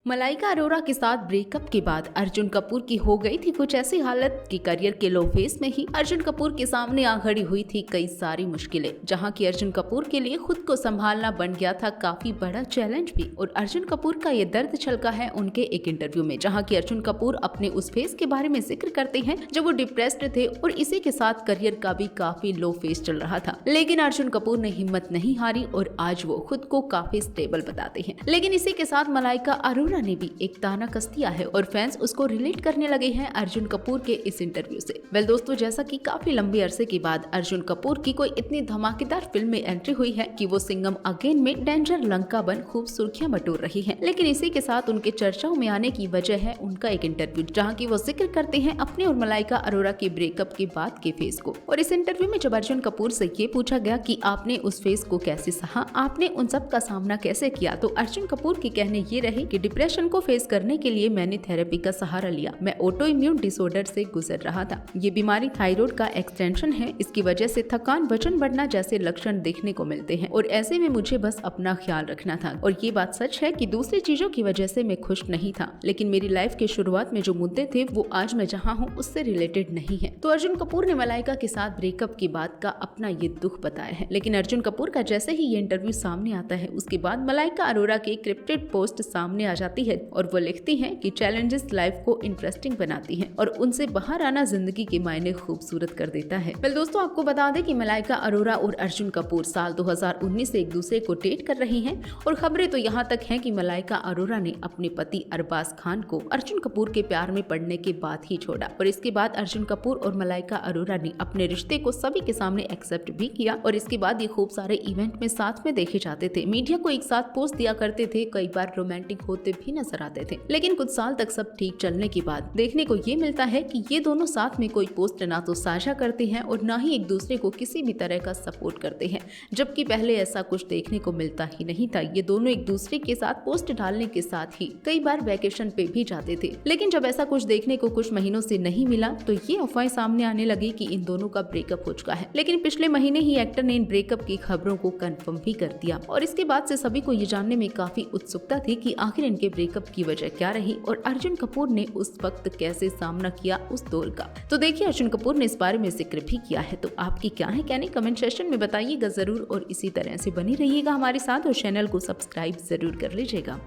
मलाइका अरोरा के साथ ब्रेकअप के बाद अर्जुन कपूर की हो गई थी कुछ ऐसी हालत कि करियर के लो फेस में ही अर्जुन कपूर के सामने आ खड़ी हुई थी कई सारी मुश्किलें, जहां की अर्जुन कपूर के लिए खुद को संभालना बन गया था काफी बड़ा चैलेंज भी। और अर्जुन कपूर का ये दर्द छलका है उनके एक इंटरव्यू में, जहां की अर्जुन कपूर अपने उस फेस के बारे में जिक्र करते हैं जब वो डिप्रेस्ड थे और इसी के साथ करियर का भी काफी लो फेस चल रहा था। लेकिन अर्जुन कपूर ने हिम्मत नहीं हारी और आज वो खुद को काफी स्टेबल बताते हैं। लेकिन इसी के साथ मलाइका अरोरा ने भी एक ताना कस दिया है और फैंस उसको रिलेट करने लगे हैं अर्जुन कपूर के इस इंटरव्यू से। वेल दोस्तों, जैसा कि काफी लंबे अरसे के बाद अर्जुन कपूर की कोई इतनी धमाकेदार फिल्म में एंट्री हुई है कि वो सिंघम अगेन में डेंजर लंका बन खूब सुर्खियां बटोर रही है। लेकिन इसी के साथ उनके चर्चाओं में आने की वजह है उनका एक इंटरव्यू, जहाँ की वो जिक्र करते हैं अपने और मलाइका अरोरा के ब्रेकअप के बाद के फेस को। और इस इंटरव्यू में जब अर्जुन कपूर से ये पूछा गया कि आपने उस फेस को कैसे सहा, आपने उन सब का सामना कैसे किया, तो अर्जुन कपूर के कहने ये रहे कि डिप्रेशन को फेस करने के लिए मैंने थेरेपी का सहारा लिया। मैं ऑटो इम्यून डिसऑर्डर से गुजर रहा था। ये बीमारी थायराइड का एक्सटेंशन है। इसकी वजह से थकान, वजन बढ़ना जैसे लक्षण देखने को मिलते हैं और ऐसे में मुझे बस अपना ख्याल रखना था। और ये बात सच है कि दूसरी चीजों की वजह से मैं खुश नहीं था, लेकिन मेरी लाइफ के शुरुआत में जो मुद्दे थे वो आज मैं जहाँ हूँ उससे रिलेटेड नहीं है। तो अर्जुन कपूर ने मलाइका के साथ ब्रेकअप की बात का अपना ये दुख बताया है। लेकिन अर्जुन कपूर का जैसे ही ये इंटरव्यू सामने आता है उसके बाद मलाइका अरोरा की क्रिप्टेड पोस्ट सामने आ जाती है और वो लिखती हैं कि चैलेंजेस लाइफ को इंटरेस्टिंग बनाती हैं और उनसे बाहर आना जिंदगी के मायने खूबसूरत कर देता है। वेल दोस्तों, आपको बता दें कि मलाइका अरोरा और अर्जुन कपूर साल 2019 से एक दूसरे को डेट कर रही हैं और खबरें तो यहाँ तक हैं कि मलाइका अरोरा ने अपने पति अरबाज खान को अर्जुन कपूर के प्यार में पड़ने के बाद ही छोड़ा। और इसके बाद अर्जुन कपूर और मलाइका अरोरा ने अपने रिश्ते को सभी के सामने एक्सेप्ट भी किया और इसके बाद ये खूब सारे इवेंट में साथ में देखे जाते थे। मीडिया को एक साथ पोस्ट दिया करते थे, कई बार रोमांटिक होते भी नजर आते थे। लेकिन कुछ साल तक सब ठीक चलने के बाद देखने को ये मिलता है कि ये दोनों साथ में कोई पोस्ट ना तो साझा करते हैं और ना ही एक दूसरे को किसी भी तरह का सपोर्ट करते हैं, जबकि पहले ऐसा कुछ देखने को मिलता ही नहीं था। ये दोनों एक दूसरे के साथ पोस्ट डालने के साथ ही कई बार वैकेशन पे भी जाते थे। लेकिन जब ऐसा कुछ देखने को कुछ महीनों से नहीं मिला तो ये अफवाहें सामने आने लगी कि इन दोनों का ब्रेकअप हो चुका है। लेकिन पिछले महीने ही एक्टर ने इन ब्रेकअप की खबरों को कंफर्म भी कर दिया और इसके बाद से सभी को ये जानने में काफी उत्सुकता थी कि आखिर इनके ब्रेकअप की वजह क्या रही और अर्जुन कपूर ने उस वक्त कैसे सामना किया उस दौर का। तो देखिए, अर्जुन कपूर ने इस बारे में जिक्र भी किया है। तो आपकी क्या है कहने कमेंट सेक्शन में बताइएगा जरूर और इसी तरह से बनी रहिएगा हमारे साथ और चैनल को सब्सक्राइब जरूर कर लीजिएगा।